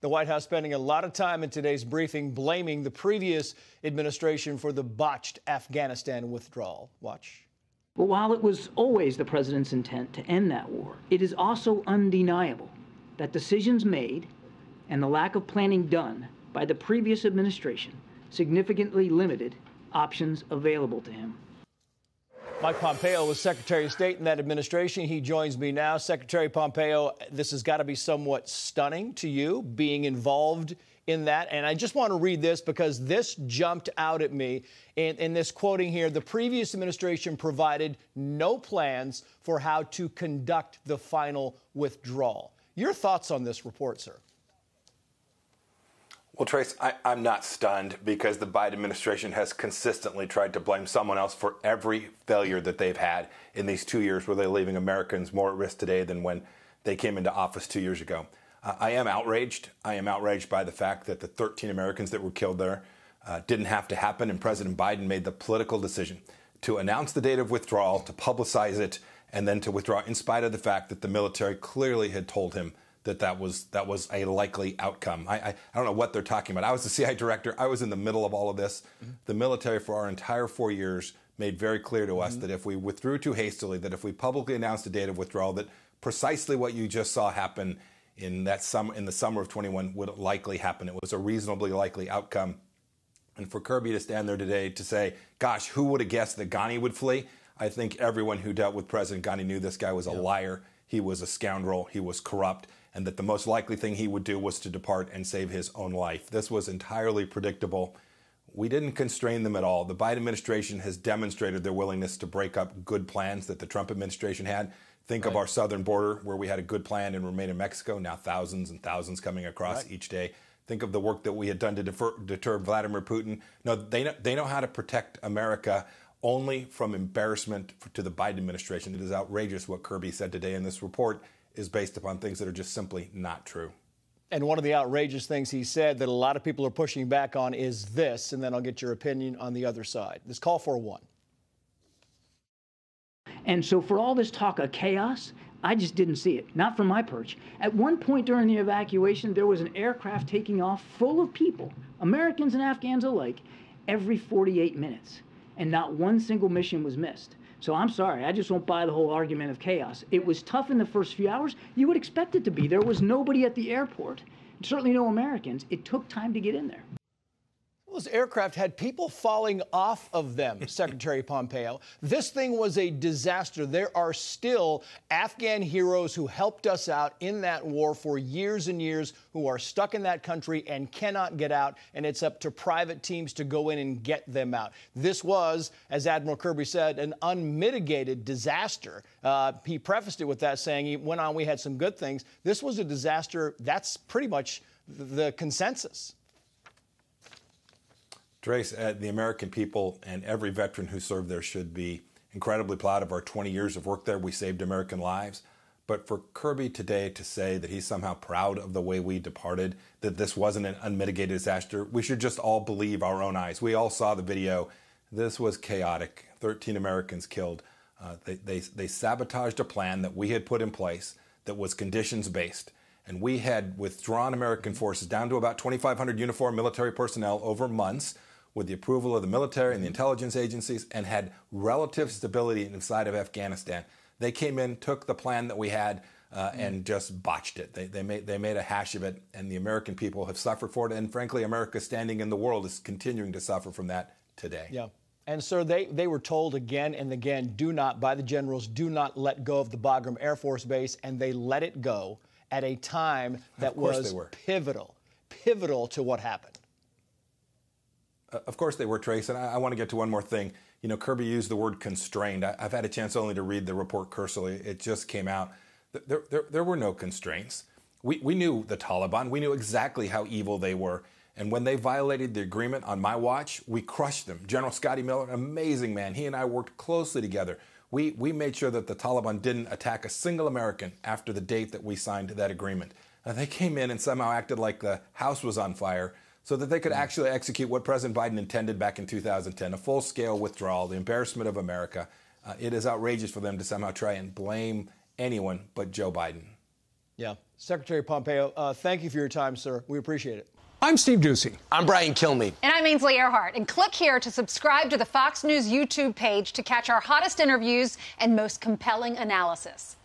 The White House spending a lot of time in today's briefing blaming the previous administration for the botched Afghanistan withdrawal. Watch. But while it was always the president's intent to end that war, it is also undeniable that decisions made and the lack of planning done by the previous administration significantly limited options available to him. Mike Pompeo was Secretary of State in that administration. He joins me now. Secretary Pompeo, this has got to be somewhat stunning to you, being involved in that. And I just want to read this because this jumped out at me in this quoting here. The previous administration provided no plans for how to conduct the final withdrawal. Your thoughts on this report, sir? Well, Trace, I'm not stunned because the Biden administration has consistently tried to blame someone else for every failure that they've had in these 2 years where they're leaving Americans more at risk today than when they came into office 2 years ago. I am outraged. I am outraged by the fact that the 13 Americans that were killed there didn't have to happen, and President Biden made the political decision to announce the date of withdrawal, to publicize it, and then to withdraw in spite of the fact that the military clearly had told him that was a likely outcome. I don't know what they're talking about. I was the CI director. I was in the middle of all of this. The military for our entire 4 years made very clear to us that if we withdrew too hastily, that if we publicly announced a date of withdrawal, that precisely what you just saw happen in the summer of 21 would likely happen. It was a reasonably likely outcome. And for Kirby to stand there today to say, gosh, who would have guessed that Ghani would flee? I think everyone who dealt with President Ghani knew this guy was a liar. He was a scoundrel. He was corrupt. And that the most likely thing he would do was to depart and save his own life. This was entirely predictable. We didn't constrain them at all. The Biden administration has demonstrated their willingness to break up good plans that the Trump administration had. Think of our southern border where we had a good plan and remain in Mexico, now thousands and thousands coming across each day. Think of the work that we had done to deter Vladimir Putin. No, they know how to protect America only from embarrassment to the Biden administration. It is outrageous what Kirby said today in this report is based upon things that are just simply not true. And one of the outrageous things he said that a lot of people are pushing back on is this, and then I'll get your opinion on the other side. This call for one. And so for all this talk of chaos, I just didn't see it, not from my perch. At one point during the evacuation, there was an aircraft taking off full of people, Americans and Afghans alike, every 48 minutes. And not one single mission was missed. So I'm sorry, I just won't buy the whole argument of chaos. It was tough in the first few hours. You would expect it to be. There was nobody at the airport, certainly no Americans. It took time to get in there. Those aircraft had people falling off of them, Secretary Pompeo. This thing was a disaster. There are still Afghan heroes who helped us out in that war for years and years who are stuck in that country and cannot get out, and it's up to private teams to go in and get them out. This was, as Admiral Kirby said, an unmitigated disaster. He prefaced it with that saying, he went on, we had some good things. This was a disaster. That's pretty much the consensus. Trace, the American people and every veteran who served there should be incredibly proud of our 20 years of work there. We saved American lives. But for Kirby today to say that he's somehow proud of the way we departed, that this wasn't an unmitigated disaster, we should just all believe our own eyes. We all saw the video. This was chaotic. 13 Americans killed. They sabotaged a plan that we had put in place that was conditions-based. And we had withdrawn American forces down to about 2,500 uniformed military personnel over months, with the approval of the military and the intelligence agencies, and had relative stability inside of Afghanistan. They came in, took the plan that we had, and just botched it. They made a hash of it, and the American people have suffered for it. And frankly, America standing in the world is continuing to suffer from that today. Yeah. And sir, they were told again and again, by the generals, do not let go of the Bagram Air Force Base, and they let it go at a time that was pivotal to what happened. Of course they were, Trace, and I want to get to one more thing. You know, Kirby used the word constrained. I've had a chance only to read the report cursorily. It just came out. There were no constraints. We knew the Taliban. We knew exactly how evil they were. And when they violated the agreement on my watch, we crushed them. General Scotty Miller, amazing man. He and I worked closely together. We made sure that the Taliban didn't attack a single American after the date that we signed that agreement. They came in and somehow acted like the house was on fire so that they could actually execute what President Biden intended back in 2010, a full-scale withdrawal, the embarrassment of America. It is outrageous for them to somehow try and blame anyone but Joe Biden. Yeah. Secretary Pompeo, thank you for your time, sir. We appreciate it. I'm Steve Ducey. I'm Brian Kilmeade. And I'm Ainsley Earhart. And click here to subscribe to the Fox News YouTube page to catch our hottest interviews and most compelling analysis.